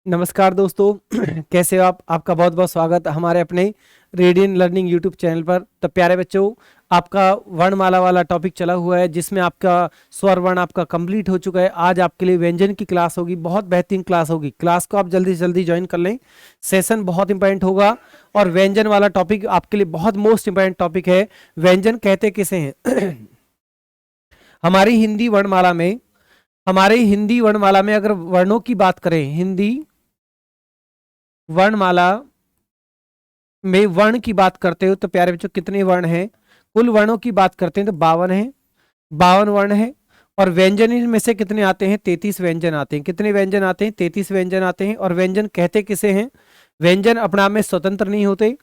नमस्कार दोस्तों। कैसे हो आप? आपका बहुत बहुत स्वागत हमारे अपने रेडियन लर्निंग यूट्यूब चैनल पर। तो प्यारे बच्चों, आपका वर्णमाला वाला टॉपिक चला हुआ है जिसमें आपका स्वर वर्ण आपका कंप्लीट हो चुका है। आज आपके लिए व्यंजन की क्लास होगी, बहुत बेहतरीन क्लास होगी। क्लास को आप जल्दी से जल्दी ज्वाइन कर लें, सेशन बहुत इंपॉर्टेंट होगा। और व्यंजन वाला टॉपिक आपके लिए बहुत मोस्ट इंपॉर्टेंट टॉपिक है। व्यंजन कहते किसे हैं? हमारी हिंदी वर्णमाला में अगर वर्णों की बात करें, हिंदी वर्णमाला में वर्ण की बात करते हो तो प्यारे बच्चों कितने वर्ण हैं? कुल वर्णों की बात करते हैं तो 52 है, 52 वर्ण है। और व्यंजन इनमें से कितने आते हैं? 33 व्यंजन आते हैं। कितने व्यंजन आते हैं? 33 व्यंजन आते हैं। और व्यंजन कहते किसे हैं? व्यंजन अपना में स्वतंत्र नहीं होते,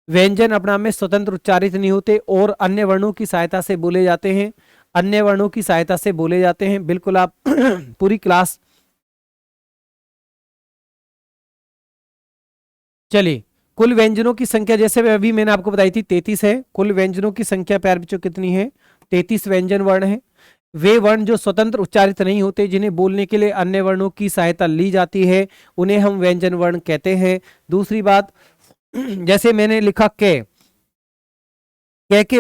व्यंजन अपना में स्वतंत्र उच्चारित नहीं होते और अन्य वर्णों की सहायता से बोले जाते हैं, अन्य वर्णों की सहायता से बोले जाते हैं। बिल्कुल आप पूरी क्लास चलिए। कुल व्यंजनों की संख्या जैसे अभी मैंने आपको बताई थी 33 है। कुल व्यंजनों की संख्या प्यारे बच्चों कितनी है? 33 व्यंजन वर्ण है। वे वर्ण जो स्वतंत्र उच्चारित नहीं होते, जिन्हें बोलने के लिए अन्य वर्णों की सहायता ली जाती है, उन्हें हम व्यंजन वर्ण कहते हैं। दूसरी बात, जैसे मैंने लिखा के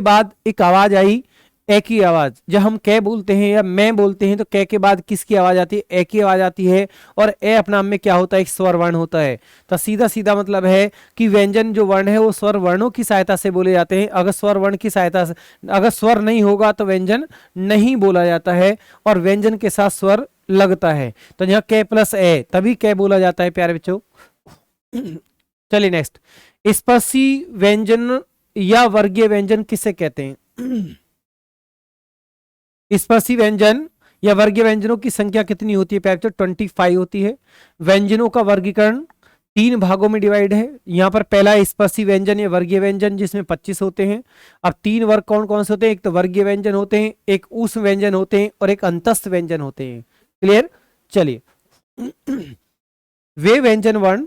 बाद एक आवाज आई, ए की आवाज। जब हम कै बोलते हैं या मैं बोलते हैं तो कै के बाद किसकी आवाज आती है? ए की आवाज आती है। और ए अपना में क्या होता है? एक स्वर वर्ण होता है। तो सीधा सीधा मतलब है कि व्यंजन जो वर्ण है वो स्वर वर्णों की सहायता से बोले जाते हैं। अगर स्वर वर्ण की सहायता से, अगर स्वर नहीं होगा तो व्यंजन नहीं बोला जाता है और व्यंजन के साथ स्वर लगता है। तो यहाँ कै प्लस ए तभी कै बोला जाता है प्यारे बच्चों। चलिए नेक्स्ट, स्पर्शी व्यंजन या वर्गीय व्यंजन किसे कहते हैं? स्पर्शी व्यंजन या वर्गीय व्यंजनों की संख्या कितनी होती है प्यारे बच्चों? 25 होती है। व्यंजनों का वर्गीकरण 3 भागों में डिवाइड है। यहाँ पर पहला स्पर्शी व्यंजन या वर्गीय व्यंजन जिसमें 25 होते हैं। अब 3 वर्ग कौन कौन से होते हैं? एक तो वर्गीय व्यंजन होते हैं, एक ऊष्म व्यंजन होते हैं और एक अंतस्थ व्यंजन होते हैं। क्लियर? चलिए। वे व्यंजन वर्ण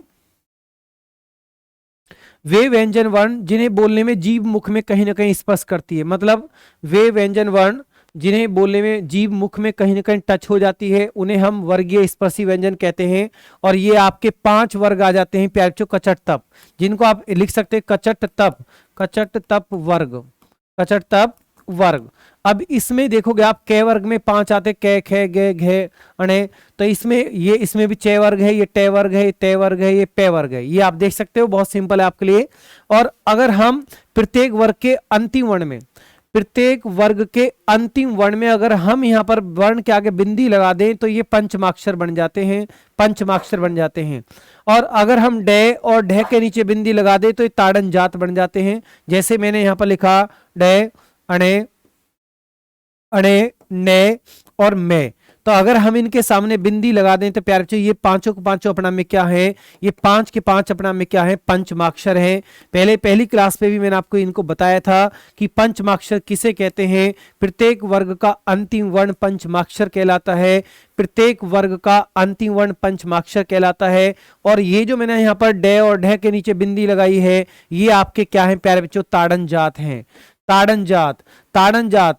वे व्यंजन वर्ण जिन्हें बोलने में जीभ मुख में कहीं ना कहीं स्पर्श करती है। मतलब वे व्यंजन वर्ण जिन्हें बोलने में जीभ मुख में कहीं ना कहीं टच हो जाती है, उन्हें हम वर्गीय स्पर्शी व्यंजन कहते हैं। और ये आपके 5 वर्ग आ जाते हैं प्यारे बच्चों, कचट तप, जिनको आप लिख सकते हैं कचट तप, कचट तप वर्ग, कचट तप वर्ग। अब इसमें देखोगे आप कै वर्ग में 5 आते, कै खे गे घे अणे। तो इसमें भी चे वर्ग है, ये टे वर्ग है, ये ते वर्ग है, ये पे वर्ग है। ये आप देख सकते हो, बहुत सिंपल है आपके लिए। और अगर हम प्रत्येक वर्ग के अंतिम वर्ण में, प्रत्येक वर्ग के अंतिम वर्ण में अगर हम यहाँ पर वर्ण के आगे बिंदी लगा दें तो ये पंचमाक्षर बन जाते हैं, पंचमाक्षर बन जाते हैं। और अगर हम डे और ढे के नीचे बिंदी लगा दें तो ये ताड़न जात बन जाते हैं। जैसे मैंने यहाँ पर लिखा डे, अणे, अणे, ने और मैं। तो अगर हम इनके सामने बिंदी लगा दें तो प्यारे बच्चों ये पांचों के पांचों अपना में क्या है? ये 5 के 5 अपना में क्या है? पंचमाक्षर है। पहली क्लास पे भी मैंने आपको इनको बताया था कि पंचमाक्षर किसे कहते हैं। प्रत्येक वर्ग का अंतिम वर्ण पंचमाक्षर कहलाता है, प्रत्येक वर्ग का अंतिम वर्ण पंचमाक्षर कहलाता है। और ये जो मैंने यहाँ पर डे और ढे के नीचे बिंदी लगाई है, ये आपके क्या है प्यारे बच्चों? ताड़न जात हैं। ताड़न जात, ताड़न जात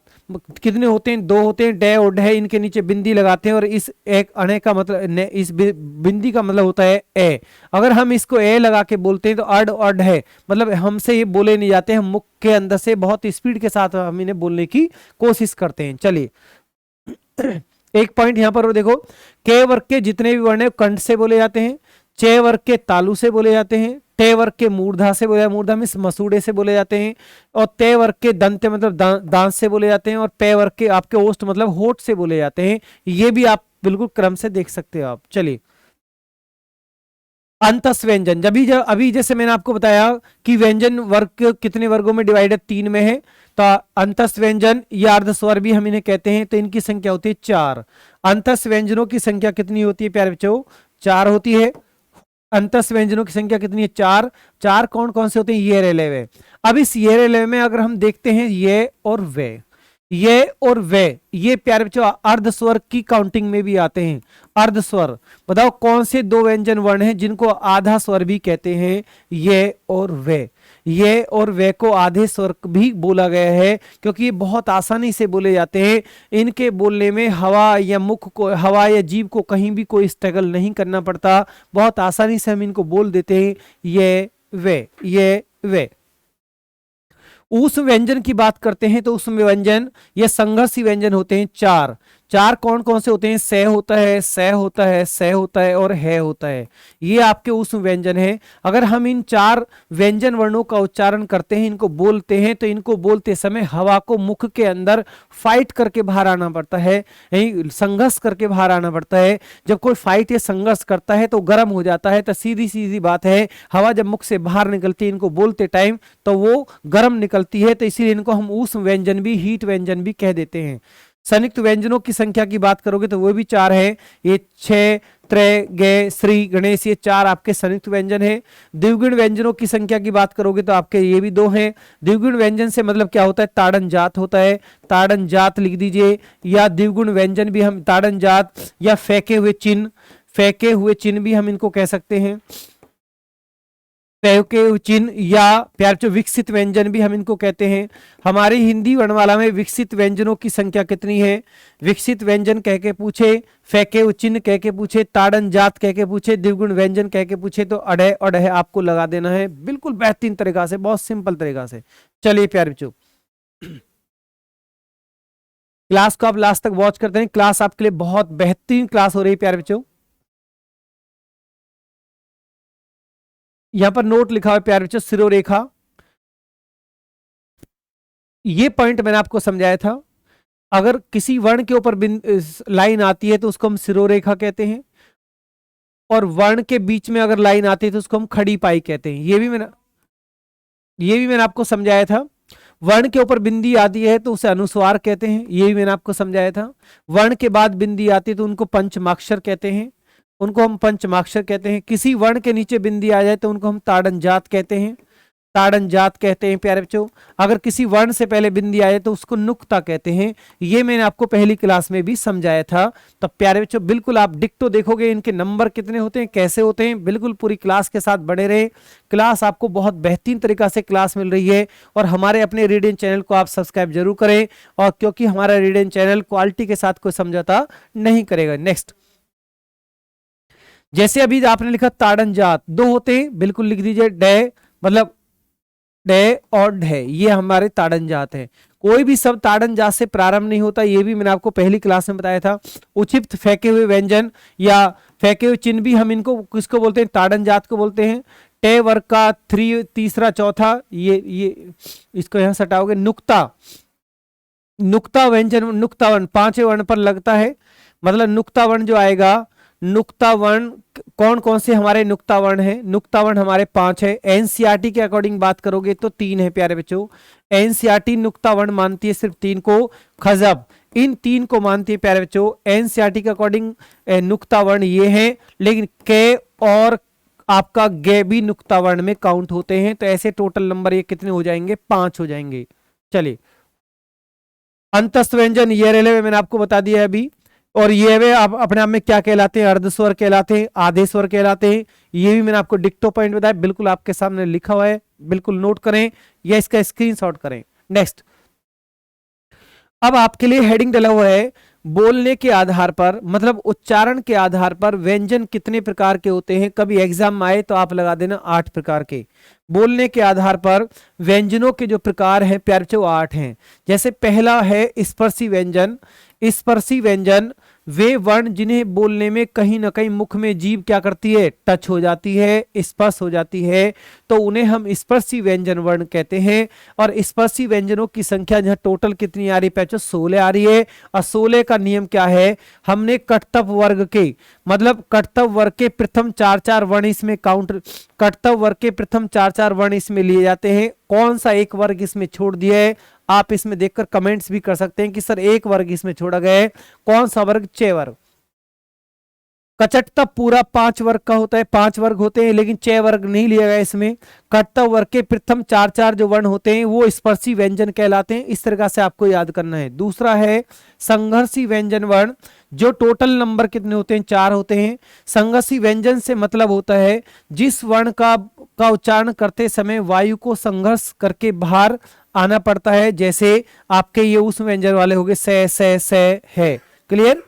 कितने होते हैं? 2 होते हैं। डे और ढे इनके नीचे बिंदी लगाते हैं और इस एक अणे का मतलब, इस बिंदी का मतलब होता है ए। अगर हम इसको ए लगा के बोलते हैं तो अड और ढे, मतलब हमसे ये बोले नहीं जाते, हम मुख के अंदर से बहुत स्पीड के साथ हम इन्हें बोलने की कोशिश करते हैं। चलिए, एक पॉइंट यहां पर देखो, के वर्ग के जितने भी वर्ण है कंठ से बोले जाते हैं, चे वर्ग के तालु से बोले जाते हैं, टे वर्ग के मूर्धा से बोले, मूर्धा में मसूड़े से बोले जाते हैं, और ते वर्ग के दंत मतलब दांत से बोले जाते हैं, और पे वर्ग के आपके ओष्ठ मतलब होठ से बोले जाते हैं। ये भी आप बिल्कुल क्रम से देख सकते हो आप। चलिए, अंतस व्यंजन, जब अभी जैसे मैंने आपको बताया कि व्यंजन वर्ग कितने वर्गों में डिवाइडेड? 3 में है। तो अंतस व्यंजन या अर्धस्वर भी हम इन्हें कहते हैं। तो इनकी संख्या होती है 4। अंतस व्यंजनों की संख्या कितनी होती है प्यारे बच्चों? 4 होती है। अंतस व्यंजनों की संख्या कितनी है? 4। 4 कौन कौन से होते हैं? ये रे ले वे। अब इस ये रे ले में अगर हम देखते हैं ये और वे, ये और वे, ये प्यारे बच्चों अर्ध स्वर की काउंटिंग में भी आते हैं। अर्ध स्वर, बताओ कौन से दो व्यंजन वर्ण हैं जिनको आधा स्वर भी कहते हैं? ये और वे। ये और वे को आधे स्वर भी बोला गया है क्योंकि ये बहुत आसानी से बोले जाते हैं। इनके बोलने में हवा या मुख को, हवा या जीभ को कहीं भी कोई स्ट्रगल नहीं करना पड़ता, बहुत आसानी से हम इनको बोल देते हैं। ये वे, ये वे। उस व्यंजन की बात करते हैं तो उसमें व्यंजन ये संघर्षी व्यंजन होते हैं चार। चार कौन कौन से होते हैं? स होता है, स होता है, स होता है और है होता है। ये आपके उस व्यंजन है। अगर हम इन चार व्यंजन वर्णों का उच्चारण करते हैं, इनको बोलते हैं, तो इनको बोलते समय हवा को मुख के अंदर फाइट करके बाहर आना पड़ता है, संघर्ष करके बाहर आना पड़ता है। जब कोई फाइट या संघर्ष करता है तो गर्म हो जाता है, तो सीधी सीधी बात है, हवा जब मुख से बाहर निकलती है इनको बोलते टाइम तो वो गर्म निकलती है, तो इसीलिए इनको हम उस व्यंजन भी, हीट व्यंजन भी कह देते हैं। संयुक्त व्यंजनों की संख्या की बात करोगे तो वो भी चार है। ये छह, त्रय, गे, श्री, गणेश, ये चार आपके संयुक्त व्यंजन है। द्विगुण व्यंजनों की संख्या की बात करोगे तो आपके ये भी दो हैं। द्विगुण व्यंजन से मतलब क्या होता है? ताड़न जात होता है, ताड़न जात लिख दीजिए। या द्विगुण व्यंजन भी हम ताड़न जात या फेंके हुए चिन्ह, फेंके हुए चिन्ह भी हम इनको कह सकते हैं, के चिन्ह, या प्यार जो विकसित व्यंजन भी हम इनको कहते हैं। हमारी हिंदी वर्णमाला में विकसित व्यंजनों की संख्या कितनी है? विकसित व्यंजन कह के पूछे, फेंके चिन्ह कह के पूछे, ताड़न जात कह के पूछे, द्विगुण व्यंजन कह के पूछे तो अड़े अड़े आपको लगा देना है, बिल्कुल बेहतरीन तरीका से, बहुत सिंपल तरीका से। चलिए प्यारे बच्चों, क्लास को आप लास्ट तक वॉच करते हैं। क्लास आपके लिए बहुत बेहतरीन क्लास हो रही है प्यारे बच्चों। यहां पर नोट लिखा हुआ है प्यारे बच्चों, सिरोरेखा। ये पॉइंट मैंने आपको समझाया था। अगर किसी वर्ण के ऊपर लाइन आती है तो उसको हम सिरोरेखा कहते हैं, और वर्ण के बीच में अगर लाइन आती है तो उसको हम खड़ी पाई कहते हैं। ये भी मैंने आपको समझाया था। वर्ण के ऊपर बिंदी आती है तो उसे अनुस्वार कहते हैं, ये भी मैंने आपको समझाया था। वर्ण के बाद बिंदी आती है तो उनको पंचमाक्षर कहते हैं, उनको हम पंचमाक्षर कहते हैं। किसी वर्ण के नीचे बिंदी आ जाए तो उनको हम ताड़न जात कहते हैं, ताड़न जात कहते हैं प्यारे बच्चों। अगर किसी वर्ण से पहले बिंदी आए तो उसको नुक्ता कहते हैं। ये मैंने आपको पहली क्लास में भी समझाया था। तो प्यारे बच्चों बिल्कुल आप डिक्टो देखोगे, इनके नंबर कितने होते हैं, कैसे होते हैं, बिल्कुल पूरी क्लास के साथ बने रहे। क्लास आपको बहुत बेहतरीन तरीका से क्लास मिल रही है, और हमारे अपने रीडिंग चैनल को आप सब्सक्राइब जरूर करें, और क्योंकि हमारा रीडिंग चैनल क्वालिटी के साथ कोई समझौता नहीं करेगा। नेक्स्ट, जैसे अभी आपने लिखा ताड़न जात, दो होते हैं, बिल्कुल लिख दीजिए डे, मतलब डे और ढे, ये हमारे ताड़न जात है। कोई भी शब्द ताड़न जात से प्रारंभ नहीं होता, ये भी मैंने आपको पहली क्लास में बताया था। उचित फेंके हुए व्यंजन या फेंके हुए चिन्ह भी हम इनको किसको बोलते हैं? ताड़न जात को बोलते हैं। टे वर्ग का तीसरा चौथा, ये इसको यहां सटाओगे। नुक्ता, नुक्ता व्यंजन, नुक्ता वर्ण पांचवें वर्ण पर लगता है, मतलब नुक्ता वर्ण जो आएगा, नुक्ता वर्ण कौन कौन से हमारे नुक्ता वर्ण है? नुक्ता वर्ण हमारे पांच है। एनसीईआरटी के अकॉर्डिंग बात करोगे तो तीन है प्यारे बच्चों। एनसीईआरटी नुक्ता वर्ण मानती है सिर्फ तीन को, खजब इन तीन को मानती है प्यारे बच्चों। एनसीईआरटी के अकॉर्डिंग नुक्ता वर्ण ये है, लेकिन के और आपका गे भी नुक्ता वर्ण में काउंट होते हैं। तो ऐसे टोटल नंबर ये कितने हो जाएंगे? 5 हो जाएंगे। चलिए, अंतस्थ व्यंजन ये रेलवे मैंने आपको बता दिया है अभी। और ये वे आप अपने आप में क्या कहलाते हैं? अर्धस्वर कहलाते हैं, आधे स्वर कहलाते हैं। ये भी मैंने आपको डिक्टो पॉइंट बताया, बिल्कुल आपके सामने लिखा हुआ है, बिल्कुल नोट करें या इसका स्क्रीनशॉट करें। नेक्स्ट, अब आपके लिए हेडिंग डला हुआ है, बोलने के आधार पर, मतलब उच्चारण के आधार पर व्यंजन कितने प्रकार के होते हैं। कभी एग्जाम आए तो आप लगा देना 8 प्रकार के। बोलने के आधार पर व्यंजनों के जो प्रकार हैं प्यारे बच्चों 8 हैं। जैसे पहला है स्पर्शी व्यंजन। स्पर्शी व्यंजन वे वर्ण जिन्हें बोलने में कहीं ना कहीं मुख में जीभ क्या करती है? टच हो जाती है, स्पर्श हो जाती है, तो उन्हें हम स्पर्शी व्यंजन वर्ण कहते हैं। और स्पर्शी व्यंजनों की संख्या जहां टोटल कितनी आ रही है? 16 आ रही है। और 16 का नियम क्या है? हमने कर्तव्य वर्ग के, मतलब कर्तव्य वर्ग के प्रथम 4-4 वर्ण इसमें काउंट, कर्तव्य वर्ग के प्रथम 4-4 वर्ण इसमें लिए जाते हैं। कौन सा एक वर्ग इसमें छोड़ दिया है? आप इसमें देखकर कमेंट्स भी कर सकते हैं कि सर एक वर्ग इसमें छोड़ा गया है, कौन सा वर्ग? 6 वर्ग। कचटता पूरा 5 वर्ग का होता है, 5 वर्ग होते हैं, लेकिन 6 वर्ग नहीं लिया गया इसमें। कटता वर्ग के प्रथम 4 जो वर्ण होते हैं वो स्पर्शी व्यंजन कहलाते हैं। इस तरह से आपको याद करना है। दूसरा है संघर्षी व्यंजन वर्ण, जो टोटल नंबर कितने होते हैं, 4 होते हैं। संघर्षी व्यंजन से मतलब होता है जिस वर्ण का उच्चारण करते समय वायु को संघर्ष करके बाहर आना पड़ता है, जैसे आपके ये उस व्यंजन वाले हो गए से है। क्लियर?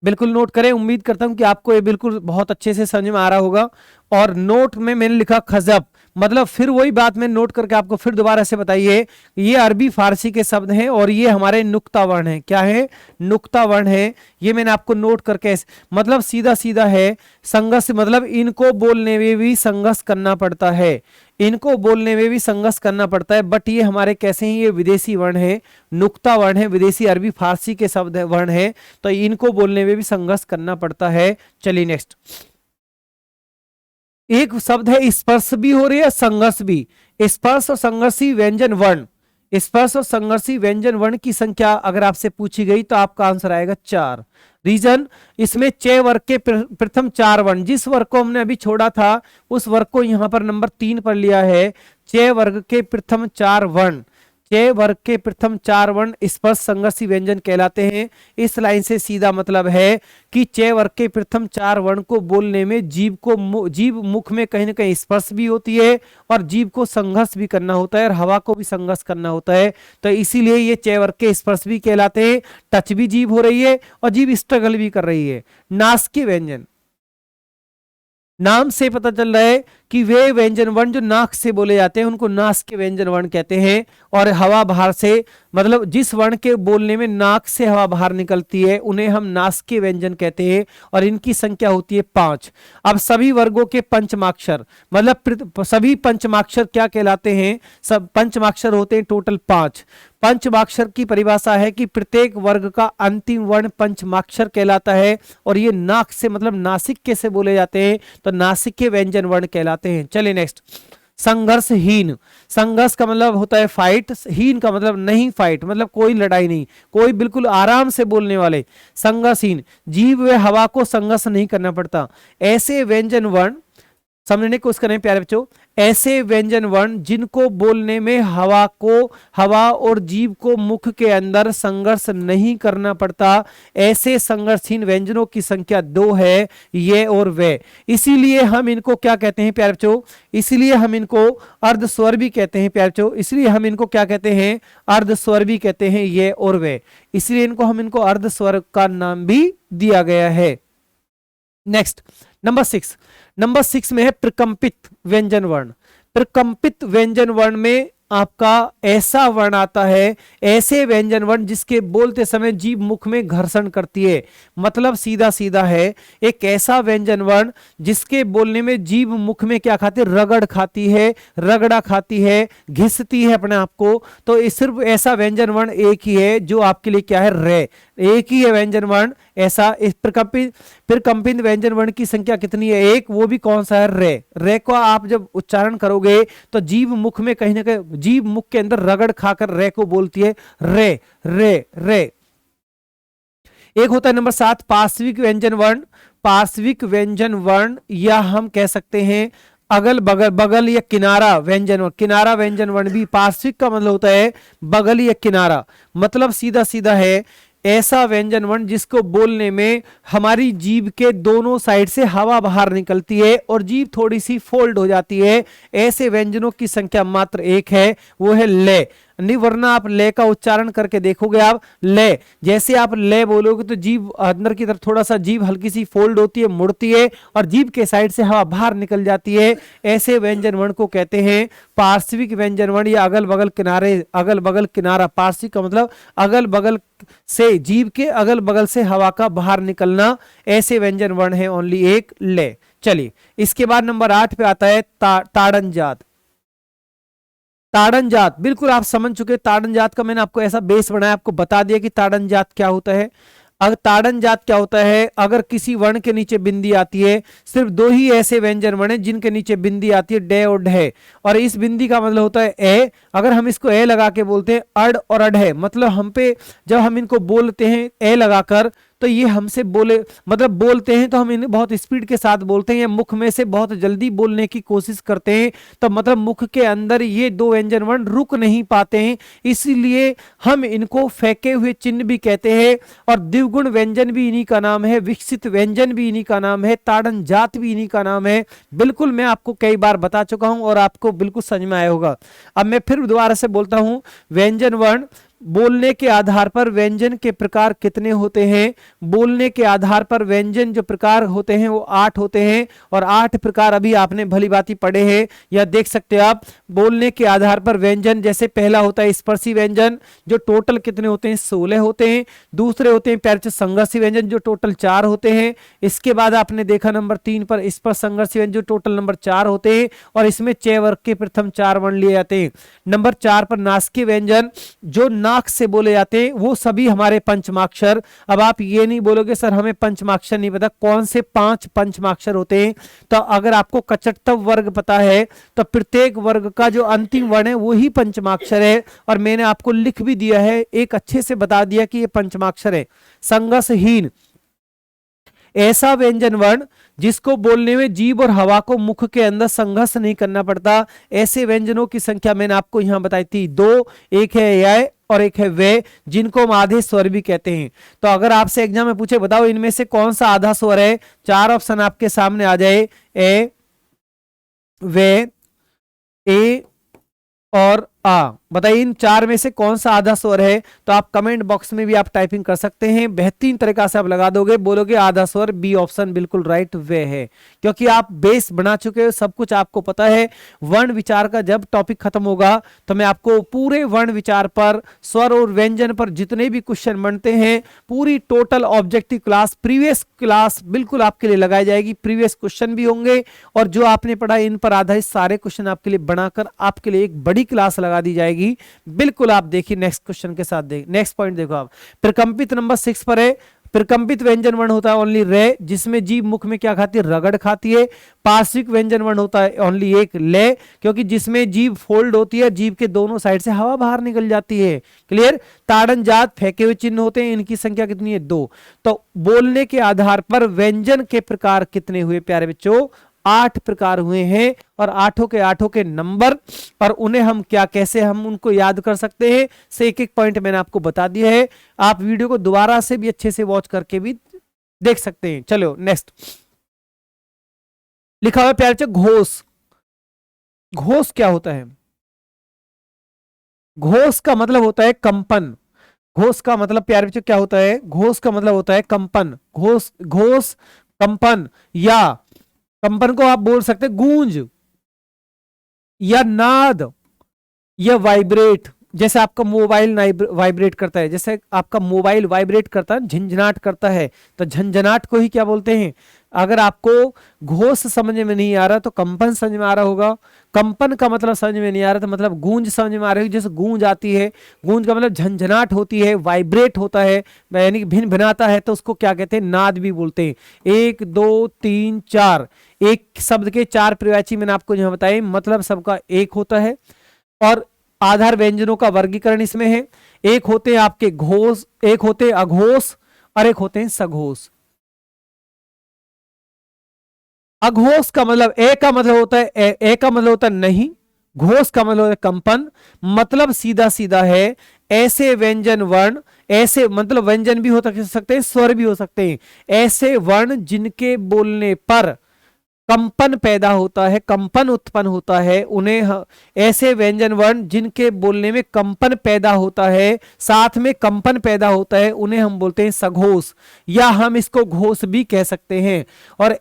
बिल्कुल नोट करें। उम्मीद करता हूं कि आपको ये बिल्कुल बहुत अच्छे से समझ में आ रहा होगा। और नोट में मैंने लिखा खजब, मतलब फिर वही बात मैं नोट करके आपको फिर दोबारा से बताइए, ये अरबी फारसी के शब्द हैं और ये हमारे नुक्ता वर्ण है। क्या है? नुक्ता वर्ण है। ये मैंने आपको नोट करके, मतलब सीधा सीधा है। संघर्ष मतलब इनको बोलने में भी संघर्ष करना पड़ता है, इनको बोलने में भी संघर्ष करना पड़ता है। बट ये हमारे कैसे हैं, ये विदेशी वर्ण है, नुक्ता वर्ण है, विदेशी अरबी फारसी के शब्द वर्ण है, तो इनको बोलने में भी संघर्ष करना पड़ता है। चलिए नेक्स्ट, एक शब्द है स्पर्श भी हो रही है, संघर्ष भी। स्पर्श और संघर्षी व्यंजन वर्ण, स्पर्श और संघर्षी व्यंजन वर्ण की संख्या अगर आपसे पूछी गई तो आपका आंसर आएगा 4। रीजन, इसमें 6 वर्ग के प्रथम 4 वर्ण, जिस वर्ग को हमने अभी छोड़ा था उस वर्ग को यहां पर नंबर 3 पर लिया है। 6 वर्ग के प्रथम 4 वर्ण, 6 वर्ग के प्रथम 4 वर्ण स्पर्श संघर्षी व्यंजन कहलाते हैं। इस लाइन से सीधा मतलब है कि 6 वर्ग के प्रथम 4 वर्ण को बोलने में जीभ मुख में कहीं ना कहीं स्पर्श भी होती है और जीभ को संघर्ष भी करना होता है और हवा को भी संघर्ष करना होता है। तो इसीलिए ये 6 वर्ग के स्पर्श भी कहलाते हैं। टच भी जीभ हो रही है और जीभ स्ट्रगल भी कर रही है। नासिकीय व्यंजन, नाम से पता चल रहा है कि वे व्यंजन वर्ण जो नाक से बोले जाते हैं उनको नासिकीय व्यंजन वर्ण कहते हैं। और हवा बाहर से, मतलब जिस वर्ण के बोलने में नाक से हवा बाहर निकलती है उन्हें हम नासिकीय व्यंजन कहते हैं और इनकी संख्या होती है 5। अब सभी वर्गों के पंचमाक्षर, मतलब सभी पंचमाक्षर क्या कहलाते हैं, सब पंचमाक्षर होते हैं टोटल 5। पंचमाक्षर की परिभाषा है कि प्रत्येक वर्ग का अंतिम वर्ण पंचमाक्षर कहलाता है और ये नाक से मतलब नासिक के से बोले जाते हैं, तो नासिकीय व्यंजन वर्ण कहलाते हैं। चलिए नेक्स्ट, संघर्षहीन, संघर्ष का मतलब होता है फाइट, हीन का मतलब नहीं फाइट, मतलब कोई लड़ाई नहीं, कोई बिल्कुल आराम से बोलने वाले। संघर्षहीन, जीभ व हवा को संघर्ष नहीं करना पड़ता। ऐसे व्यंजन वर्ण, समझने को उसका नहीं प्यारे बच्चों, ऐसे व्यंजन वर्ण जिनको बोलने में हवा और जीभ को मुख के अंदर संघर्ष नहीं करना पड़ता, ऐसे संघर्षहीन व्यंजनों की संख्या 2 है, ये और वे। इसीलिए हम इनको क्या कहते हैं प्यारे बच्चों, इसीलिए हम इनको अर्धस्वर भी कहते हैं प्यारे बच्चों, इसलिए हम इनको क्या कहते हैं, अर्धस्वर भी कहते हैं, ये और वे। इसलिए इनको अर्धस्वर का नाम भी दिया गया है। नेक्स्ट नंबर 6 में है प्रकंपित व्यंजन वर्ण। प्रकंपित व्यंजन वर्ण में आपका ऐसा वर्ण आता है, ऐसे व्यंजन वर्ण जिसके बोलते समय जीभ मुख में घर्षण करती है। मतलब सीधा सीधा है, एक ऐसा व्यंजन वर्ण जिसके बोलने में जीभ मुख में क्या खाती है, रगड़ खाती है, रगड़ा खाती है, घिसती है अपने आप को। तो इस सिर्फ ऐसा व्यंजन वर्ण एक ही है जो आपके लिए क्या है, रे, एक ही है व्यंजन वर्ण ऐसा। इस प्रकंपित व्यंजन वर्ण की संख्या कितनी है, एक, वो भी कौन सा है, रे। रे को आप जब उच्चारण करोगे तो जीभ मुख में कहीं ना कहीं, जीभ मुख के अंदर रगड़ खाकर रे को बोलती है, रे रे रे। एक होता है नंबर 7 पार्श्विक व्यंजन वर्ण। पार्श्विक व्यंजन वर्ण या हम कह सकते हैं अगल बगल, बगल या किनारा व्यंजन वर्ण। किनारा व्यंजन वर्ण भी, पार्श्विक का मतलब होता है बगल या किनारा, मतलब सीधा सीधा है ऐसा व्यंजन वर्ण जिसको बोलने में हमारी जीभ के दोनों साइड से हवा बाहर निकलती है और जीभ थोड़ी सी फोल्ड हो जाती है। ऐसे व्यंजनों की संख्या मात्र एक है, वो है ले। नहीं, वरना आप ले का उच्चारण करके देखोगे, आप ले, जैसे आप ले बोलोगे तो जीभ अंदर की तरफ थोड़ा सा जीभ हल्की सी फोल्ड होती है, मुड़ती है और जीभ के साइड से हवा बाहर निकल जाती है। ऐसे व्यंजन वर्ण को कहते हैं पार्श्विक व्यंजन वर्ण या अगल बगल किनारे, अगल बगल किनारा। पार्श्विक का मतलब अगल बगल से, जीभ के अगल बगल से हवा का बाहर निकलना। ऐसे व्यंजन वर्ण है ओनली एक, ले। चलिए इसके बाद नंबर 8 पे आता है ताड़न जात। ताड़न जात बिल्कुल आप समझ चुके। ताड़न जात का मैंने आपको ऐसा बेस बनाया, आपको बता दिया कि ताड़न जात क्या होता है। अगर ताड़न जात क्या होता है, अगर किसी वर्ण के नीचे बिंदी आती है, सिर्फ 2 ही ऐसे व्यंजन वर्ण हैं जिनके नीचे बिंदी आती है, डे और ढे, और इस बिंदी का मतलब होता है ए। अगर हम इसको ए लगा के बोलते हैं अड और अड है, मतलब हम पे जब हम इनको बोलते हैं ए लगाकर तो तो ये हमसे बोले मतलब बोलते हैं तो हम इन्हें बहुत स्पीड के साथ बोलते हैं, या मुख में से बहुत जल्दी बोलने की कोशिश करते हैं, तो मतलब मुख के अंदर ये दो व्यंजन वर्ण रुक नहीं पाते हैं, इसीलिए हम इनको फेंके हुए चिन्ह भी कहते हैं। और द्विगुण व्यंजन भी इन्हीं का नाम है, विकसित व्यंजन भी इन्हीं का नाम है, ताड़न जात भी इन्हीं का नाम है। बिल्कुल मैं आपको कई बार बता चुका हूं और आपको बिल्कुल समझ में आया होगा। अब मैं फिर दोबारा से बोलता हूं, व्यंजन वर्ण बोलने के आधार पर व्यंजन के प्रकार कितने होते हैं? बोलने के आधार पर व्यंजन जो प्रकार होते हैं वो 8 होते हैं, और 8 प्रकार अभी आपने भली भांति पढ़े हैं, या देख सकते हो आप। बोलने के आधार पर व्यंजन, जैसे पहला होता है स्पर्शी व्यंजन, जो टोटल कितने होते हैं? 16 होते हैं। दूसरे होते हैं पैरच संघर्षी व्यंजन, जो टोटल 4 होते हैं। इसके बाद आपने देखा नंबर 3 पर स्पर्श संघर्षी व्यंजन, जो टोटल नंबर 4 होते हैं, और इसमें च वर्ग के प्रथम 4 वर्ण लिए जाते हैं। नंबर 4 पर नासिकीय व्यंजन, जो नाक से बोले जाते हैं, वो सभी हमारे पंचमाक्षर। अब आप ये नहीं बोलोगे सर हमें पंचमाक्षर नहीं पता, कौन से 5 पंचमाक्षर होते हैं? तो अगर आपको कचटतव वर्ग पता है तो प्रत्येक वर्ग का जो अंतिम वर्ण है वो ही पंचमाक्षर है, और मैंने आपको लिख भी दिया है, एक अच्छे से बता दिया कि ये पंचमाक्षर है। संघर्षहीन, ऐसा व्यंजन वर्ण जिसको बोलने में जीभ और हवा को मुख के अंदर संघर्ष नहीं करना पड़ता, ऐसे व्यंजनों की संख्या मैंने आपको यहां बताई थी 2, एक है य और एक है वे, जिनको हम आधे स्वर भी कहते हैं। तो अगर आपसे एग्जाम में पूछे बताओ इनमें से कौन सा आधा स्वर है, 4 ऑप्शन आपके सामने आ जाए, ए, वे, ए और आ। बताइए इन 4 में से कौन सा आधा स्वर है? तो आप कमेंट बॉक्स में भी आप टाइपिंग कर सकते हैं, बेहतरीन तरीका से आप लगा दोगे, बोलोगे आधा स्वर, बी ऑप्शन बिल्कुल राइट वे है, क्योंकि आप बेस बना चुके हो, सब कुछ आपको पता है। वर्ण विचार का जब टॉपिक खत्म होगा तो मैं आपको पूरे वर्ण विचार पर, स्वर और व्यंजन पर जितने भी क्वेश्चन बनते हैं, पूरी total objective class, previous class बिल्कुल आपके लिए लगाई जाएगी। प्रीवियस क्वेश्चन भी होंगे और जो आपने पढ़ा इन पर आधारित सारे क्वेश्चन आपके लिए बनाकर आपके लिए एक बड़ी क्लास लगा दी जाएगी। बिल्कुल आप देखिए नेक्स्ट क्वेश्चन के साथ, नेक्स्ट पॉइंट देखो आप। प्रकंपित नंबर 6 पर है, प्रकंपित व्यंजन वर्ण होता है ओनली रे, जिसमें जीभ मुख में क्या खाती है? रगड़ खाती है। पार्श्विक व्यंजन वर्ण होता है ओनली एक, ले, क्योंकि जिसमें जीभ फोल्ड होती है, जीभ के दोनों साइड से हवा बाहर निकल जाती है। क्लियर? ताड़न जात, फेंके हुए चिन्ह होते हैं, इनकी संख्या कितनी है? 2। तो बोलने के आधार पर व्यंजन के प्रकार कितने हुए प्यारे बच्चों? 8 प्रकार हुए हैं, और 8 के नंबर, और उन्हें हम क्या कैसे हम उनको याद कर सकते हैं, से एक एक पॉइंट मैंने आपको बता दिया है। आप वीडियो को दोबारा से भी अच्छे से वॉच करके भी देख सकते हैं। चलो नेक्स्ट लिखा हुआ प्यारे बच्चों घोष। घोष क्या होता है? घोष का मतलब होता है कंपन। घोष का मतलब प्यारे बच्चों क्या होता है? घोष का मतलब होता है कंपन। घोष, घोष कंपन, या कंपन को आप बोल सकते हैं गूंज, या नाद, या वाइब्रेट। जैसे आपका मोबाइल वाइब्रेट करता है, जैसे आपका मोबाइल वाइब्रेट करता है, झंझनाट करता है, तो झंझनाट को ही क्या बोलते हैं? अगर आपको घोष समझ में नहीं आ रहा तो कंपन समझ में आ रहा होगा। कंपन का मतलब समझ में नहीं आ रहा तो मतलब गूंज समझ में आ रही है। जैसे गूंज आती है, गूंज का मतलब झंझनाट होती है, वाइब्रेट होता है, यानी कि भिन भिनाता है, तो उसको क्या कहते हैं? नाद भी बोलते हैं। 1 2 3 4, एक शब्द के 4 प्रवाची मैंने आपको यहाँ बताए, मतलब सबका एक होता है। और आधार व्यंजनों का वर्गीकरण इसमें है, एक होते हैं आपके घोष, एक होते हैं अघोष, और एक होते हैं सघोष। अघोष का मतलब ए का मतलब होता है ए का मतलब होता है नहीं, घोष का मतलब होता है कंपन। मतलब सीधा सीधा है, ऐसे व्यंजन वर्ण, ऐसे मतलब व्यंजन भी हो सकते हैं, स्वर भी हो सकते हैं, ऐसे वर्ण जिनके बोलने पर कंपन पैदा होता है, कंपन उत्पन्न होता है, उन्हें ऐसे व्यंजन वर्ण जिनके बोलने में कंपन पैदा होता है, साथ में कंपन पैदा होता है, उन्हें हम बोलते हैं सघोष, या हम इसको घोष भी कह सकते हैं। और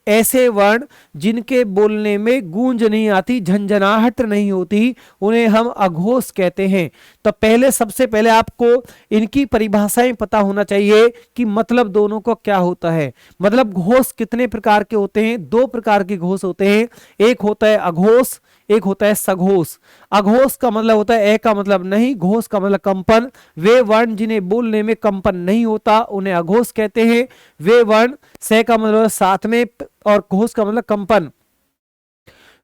ऐसे वर्ण जिनके बोलने में गूंज नहीं आती, झंझनाहट नहीं होती, उन्हें हम अघोष कहते हैं। तो पहले सबसे पहले आपको इनकी परिभाषाएं पता होना चाहिए कि मतलब दोनों को क्या होता है। मतलब घोष कितने प्रकार के होते हैं? 2 प्रकार के घोष होते हैं, एक होता है अघोष, एक होता है सघोष। अघोष का मतलब होता है ए का मतलब नहीं, घोष का मतलब कंपन। वे वर्ण जिन्हें बोलने में कंपन नहीं होता उन्हें अघोष कहते हैं। वे वर्ण से का मतलब साथ में, और घोष का मतलब कंपन।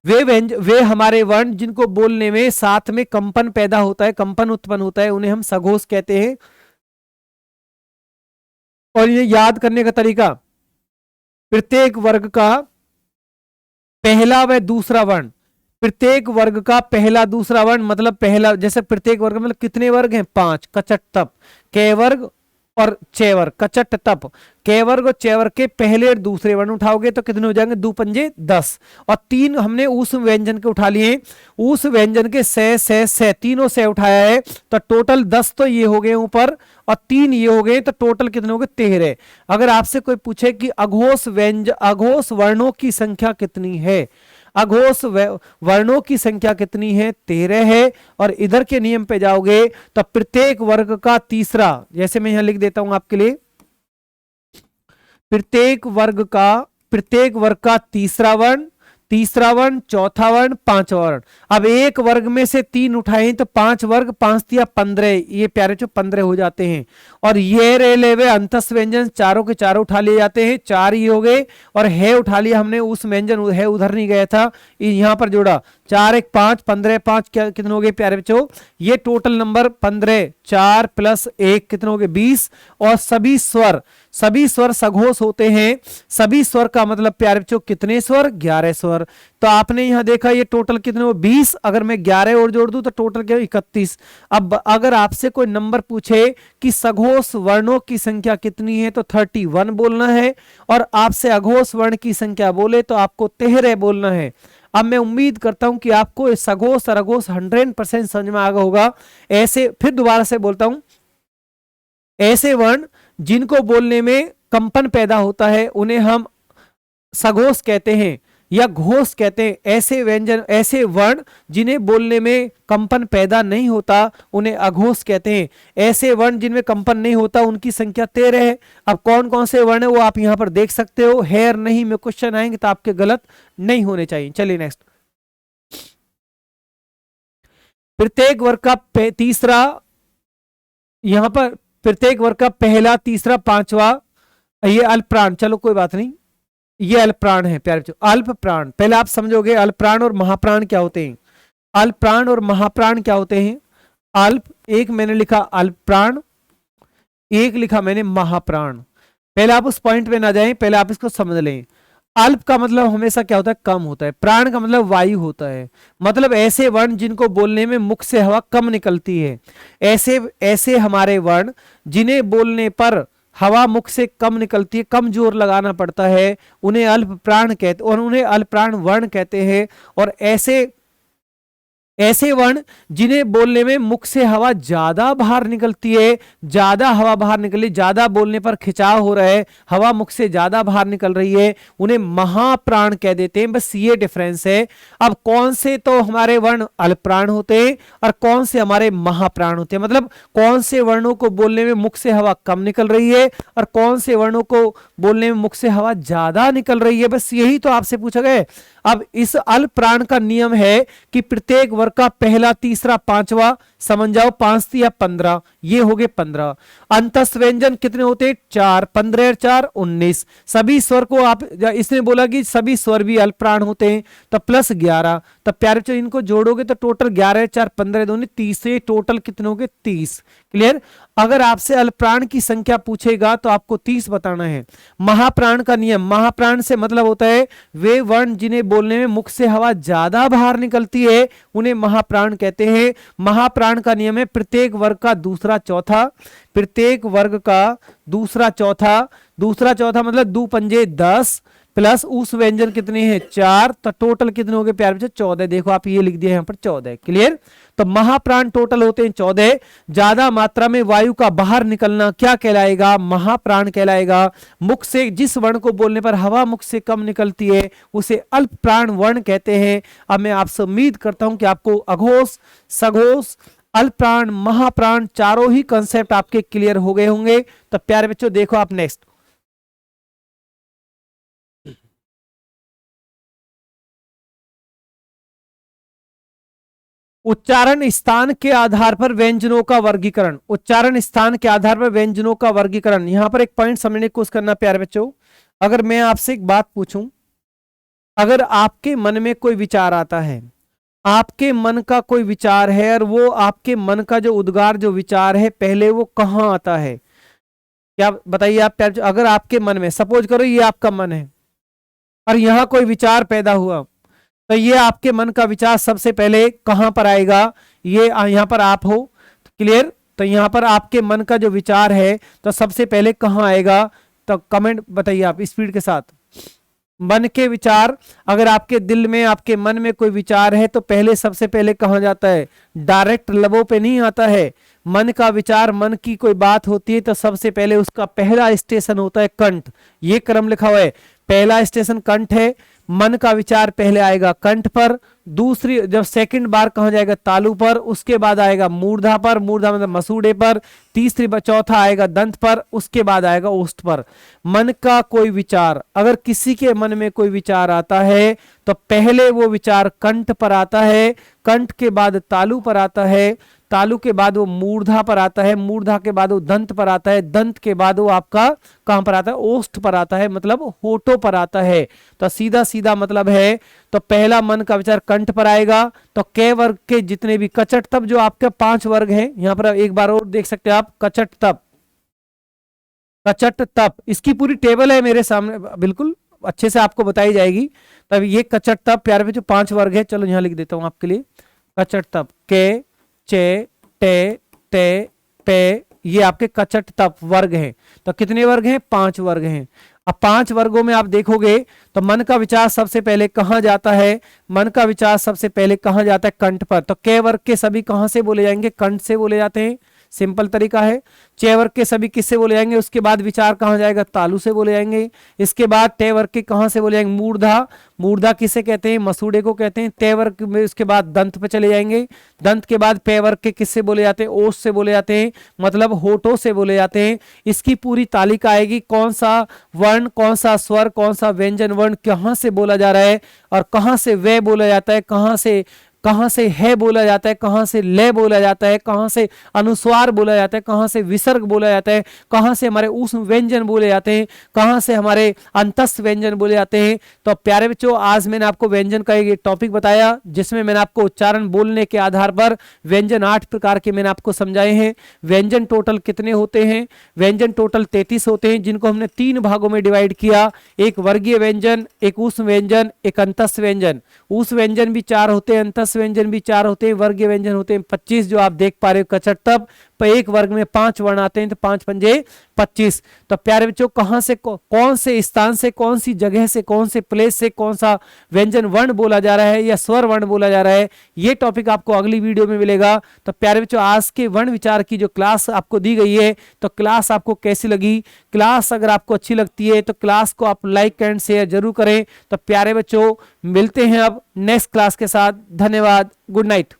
वे हमारे वर्ण जिनको बोलने में साथ में कंपन पैदा होता है, कंपन उत्पन्न होता है, उन्हें हम सघोष कहते हैं। और ये याद करने का तरीका, प्रत्येक वर्ग का पहला व दूसरा वर्ण, प्रत्येक वर्ग का पहला दूसरा वर्ण मतलब पहला, जैसे प्रत्येक वर्ग मतलब कितने वर्ग हैं, 5, कचट तप, कै वर्ग और चे वर्ग, कचट तप, कै वर्ग और चे वर्ग के पहले और दूसरे वर्ण उठाओगे तो कितने हो जाएंगे, 2 पंजे 10, और 3 हमने उस व्यंजन के उठा लिए, उस व्यंजन के से तीनों से उठाया है, तो टोटल 10 तो ये हो गए ऊपर और 3 ये हो गए, तो टोटल कितने हो गए, 13। अगर आपसे कोई पूछे कि अघोष वर्णों की संख्या कितनी है, अघोष वर्णों की संख्या कितनी है, 13 है। और इधर के नियम पे जाओगे तो प्रत्येक वर्ग का तीसरा, जैसे मैं यहां लिख देता हूं आपके लिए, प्रत्येक वर्ग का तीसरा वर्ण, चौथा वर्ण, पांचवा वर्ण। अब एक वर्ग में से 3 उठाए तो 5 वर्ग, 5 तिया 15, ये प्यारे जो 15 हो जाते हैं। और ये रे लेवे अंतस व्यंजन चारों के चारों उठा लिए जाते हैं, 4 ये हो गए, और है उठा लिया हमने, उस व्यंजन है उधर नहीं गया था, यहां पर जोड़ा, 4 1 5, 15 5 कितने हो गए प्यारे बच्चों, ये टोटल नंबर 15, 4 + 1 कितने हो गए, 20। और सभी स्वर सघोष होते हैं, सभी स्वर का मतलब प्यारे बच्चों कितने स्वर, 11 स्वर। तो आपने यहां देखा ये टोटल कितने हो, 20, अगर मैं 11 और जोड़ दूं तो टोटल क्या, 31। अब अगर आपसे कोई नंबर पूछे कि सघोष वर्णों की संख्या कितनी है तो 31 बोलना है, और आपसे अघोष वर्ण की संख्या बोले तो आपको 13 बोलना है। अब मैं उम्मीद करता हूं कि आपको सघोष और अघोष 100% समझ में आ गया होगा। ऐसे फिर दोबारा से बोलता हूं, ऐसे वर्ण जिनको बोलने में कंपन पैदा होता है उन्हें हम सघोष कहते हैं या घोष कहते हैं। ऐसे व्यंजन, ऐसे वर्ण जिन्हें बोलने में कंपन पैदा नहीं होता उन्हें अघोष कहते हैं। ऐसे वर्ण जिनमें कंपन नहीं होता उनकी संख्या 13 है। अब कौन कौन से वर्ण है वो आप यहां पर देख सकते हो, है नहीं में क्वेश्चन आएंगे तो आपके गलत नहीं होने चाहिए। चलिए नेक्स्ट, प्रत्येक वर्ग का तीसरा, यहां पर प्रत्येक वर्ग का पहला, तीसरा, पांचवा, ये अल्पप्राण, चलो कोई बात नहीं, ये अल्पप्राण है प्यारे बच्चों। अल्पप्राण पहले आप समझोगे, अल्पप्राण और महाप्राण क्या होते हैं, अल्पप्राण और महाप्राण क्या होते हैं। अल्प, एक मैंने लिखा अल्पप्राण, एक लिखा मैंने महाप्राण। पहले आप उस पॉइंट पे ना जाएं, पहले आप इसको समझ लें। अल्प का मतलब हमेशा क्या होता है, कम होता है। प्राण का मतलब वायु होता है, मतलब ऐसे वर्ण जिनको बोलने में मुख से हवा कम निकलती है। ऐसे ऐसे हमारे वर्ण जिन्हें बोलने पर हवा मुख से कम निकलती है, कम जोर लगाना पड़ता है, उन्हें अल्प प्राण कहते, और उन्हें अल्प प्राण वर्ण कहते हैं। और ऐसे वर्ण जिन्हें बोलने में मुख से हवा ज्यादा बाहर निकलती है, ज्यादा हवा बाहर निकली, ज्यादा बोलने पर खिंचाव हो रहा है, हवा मुख से ज्यादा बाहर निकल रही है, उन्हें महाप्राण कह देते हैं। बस ये डिफरेंस है। अब कौन से तो हमारे वर्ण अल्पप्राण होते हैं और कौन से हमारे महाप्राण होते हैं, मतलब कौन से वर्णों को बोलने में मुख से हवा कम निकल रही है और कौन से वर्णों को बोलने में मुख से हवा ज्यादा निकल रही है, बस यही तो आपसे पूछा गया। अब इस अल्प प्राण का नियम है कि प्रत्येक वर्ग का पहला, तीसरा, पांचवा, समझ जाओ, 5 या 15, ये हो गए 15। अंतस व्यंजन कितने होते हैं, 4, 15 और 4 19। सभी स्वर को आप, इसने बोला कि सभी स्वर भी अल्प प्राण होते हैं, तो प्लस 11, तब प्यारे बच्चों इनको जोड़ोगे तो टोटल 11 4 15 दूनी 30 से टोटल कितने हो गए, 30। क्लियर। अगर आपसे अल्प प्राण की संख्या पूछेगा तो आपको 30 बताना है। महाप्राण का नियम, महाप्राण से मतलब होता है वे वर्ण जिन्हें बोलने में मुख से हवा ज्यादा बाहर निकलती है उन्हें महाप्राण कहते हैं। महाप्राण का नियम है प्रत्येक वर्ग का दूसरा चौथा, प्रत्येक वर्ग का दूसरा चौथा मतलब 2 पंजे 10 प्लस उस व्यंजन कितने हैं, 4, तो टोटल कितने हो गए प्यारे बच्चे, 14। देखो आप ये लिख दिया यहां पर 14। क्लियर। तो महाप्राण टोटल होते हैं 14। ज्यादा मात्रा में वायु का बाहर निकलना क्या कहलाएगा, महाप्राण कहलाएगा। मुख से जिस वर्ण को बोलने पर हवा मुख से कम निकलती है उसे अल्प प्राण वर्ण कहते हैं। अब मैं आपसे उम्मीद करता हूं कि आपको अघोष, सघोष, अल्पप्राण, महाप्राण चारों ही कंसेप्ट आपके क्लियर हो गए होंगे। तो प्यारे बच्चों देखो आप नेक्स्ट, उच्चारण स्थान के आधार पर व्यंजनों का वर्गीकरण। उच्चारण स्थान के आधार पर व्यंजनों का वर्गीकरण, यहां पर एक पॉइंट समझने की कोशिश करना प्यारे बच्चों। अगर मैं आपसे एक बात पूछूं, अगर आपके मन में कोई विचार आता है, आपके मन का कोई विचार है और वो आपके मन का जो उद्गार जो विचार है पहले वो कहां आता है, क्या बताइए आप? अगर आपके मन में, सपोज करो ये आपका मन है और यहां कोई विचार पैदा हुआ, तो ये आपके मन का विचार सबसे पहले कहां पर आएगा? ये यहां पर आप हो, क्लियर? तो यहां पर आपके मन का जो विचार है तो सबसे पहले कहां आएगा? तो कमेंट बताइए आप स्पीड के साथ। मन के विचार, अगर आपके दिल में, आपके मन में कोई विचार है तो पहले सबसे पहले कहां जाता है? डायरेक्ट लबों पे नहीं आता है। मन का विचार, मन की कोई बात होती है तो सबसे पहले उसका पहला स्टेशन होता है कंठ। ये क्रम लिखा हुआ है, पहला स्टेशन कंठ है। मन का विचार पहले आएगा कंठ पर, दूसरी जब सेकंड बार कहां जाएगा? तालु पर, उसके बाद आएगा मूर्धा पर, मूर्धा मतलब मसूड़े पर, तीसरी चौथा आएगा दंत पर, उसके बाद आएगा ओष्ठ पर। मन का कोई विचार, अगर किसी के मन में कोई विचार आता है तो पहले वो विचार कंठ पर आता है, कंठ के बाद तालु पर आता है, तालु के बाद वो मूर्धा पर आता है, मूर्धा के बाद वो दंत पर आता है, दंत के बाद वो आपका कहां पर आता है? ओष्ठ पर आता है, मतलब होठों पर आता है। तो सीधा सीधा मतलब है, तो पहला मन का विचार कंठ पर आएगा। तो क वर्ग के जितने भी कचट तप, जो आपके 5 वर्ग हैं, यहां पर एक बार और देख सकते हैं आप, कचट तप, कचट तप, इसकी पूरी टेबल है मेरे सामने, बिल्कुल अच्छे से आपको बताई जाएगी। तब ये कचट तप प्यारे बच्चों 5 वर्ग है, चलो यहां लिख देता हूं आपके लिए। कचट तप के, चे, टे, ते, पे, ये आपके कचट तप वर्ग हैं। तो कितने वर्ग हैं? 5 वर्ग हैं। अब 5 वर्गों में आप देखोगे तो मन का विचार सबसे पहले कहां जाता है? मन का विचार सबसे पहले कहां जाता है? कंठ पर। तो क वर्ग के सभी कहां से बोले जाएंगे? कंठ से बोले जाते हैं, सिंपल तरीका है। च वर्ग के सभी किससे बोले जाएंगे? उसके बाद विचार कहां जाएगा? तालु से बोले जाएंगे। इसके बाद टे वर्ग के कहां से बोले जाएंगे? मूर्धा, मूर्धा किसे कहते हैं? मसूड़े को कहते हैं। ते वर्ग में उसके बाद दंत पे चले जाएंगे, दंत के बाद पे वर्ग के किससे बोले जाते हैं? ओष्ठ से बोले जाते हैं, मतलब होठों से बोले जाते हैं। इसकी पूरी तालिका आएगी, कौन सा वर्ण, कौन सा स्वर, कौन सा व्यंजन वर्ण कहां से बोला जा रहा है और कहां से वे बोला जाता है, कहां से है बोला जाता है, कहां से ले बोला जाता है, कहां से अनुस्वार बोला जाता है, कहां से विसर्ग बोला जाता है, कहां से हमारे ऊष्म व्यंजन बोले जाते हैं, कहां से हमारे अंतस्थ व्यंजन बोले जाते हैं। तो प्यारे बच्चों, आज मैंने आपको व्यंजन का एक टॉपिक बताया जिसमें मैंने आपको उच्चारण बोलने के आधार पर व्यंजन 8 प्रकार के मैंने आपको समझाए हैं। व्यंजन टोटल कितने होते हैं? व्यंजन टोटल 33 होते हैं, जिनको हमने 3 भागों में डिवाइड किया। एक वर्गीय व्यंजन, एक ऊष्म व्यंजन, एक अंतस्थ व्यंजन। ऊष्म व्यंजन भी 4 होते हैं, अंतस्थ व्यंजन भी 4 होते हैं, वर्गीय व्यंजन होते हैं 25, जो आप देख पा रहे हो कचट तप। पर एक वर्ग में 5 वर्ण आते हैं, तो 5 पंजे 25। तो प्यारे बच्चों, कहां से कौन से स्थान से, कौन सी जगह से, कौन से प्लेस से कौन सा व्यंजन वर्ण बोला जा रहा है या स्वर वर्ण बोला जा रहा है, ये टॉपिक आपको अगली वीडियो में मिलेगा। तो प्यारे बच्चों, आज के वर्ण विचार की जो क्लास आपको दी गई है, तो क्लास आपको कैसी लगी? क्लास अगर आपको अच्छी लगती है तो क्लास को आप लाइक एंड शेयर जरूर करें। तो प्यारे बच्चों, मिलते हैं अब नेक्स्ट क्लास के साथ। धन्यवाद, गुड नाइट।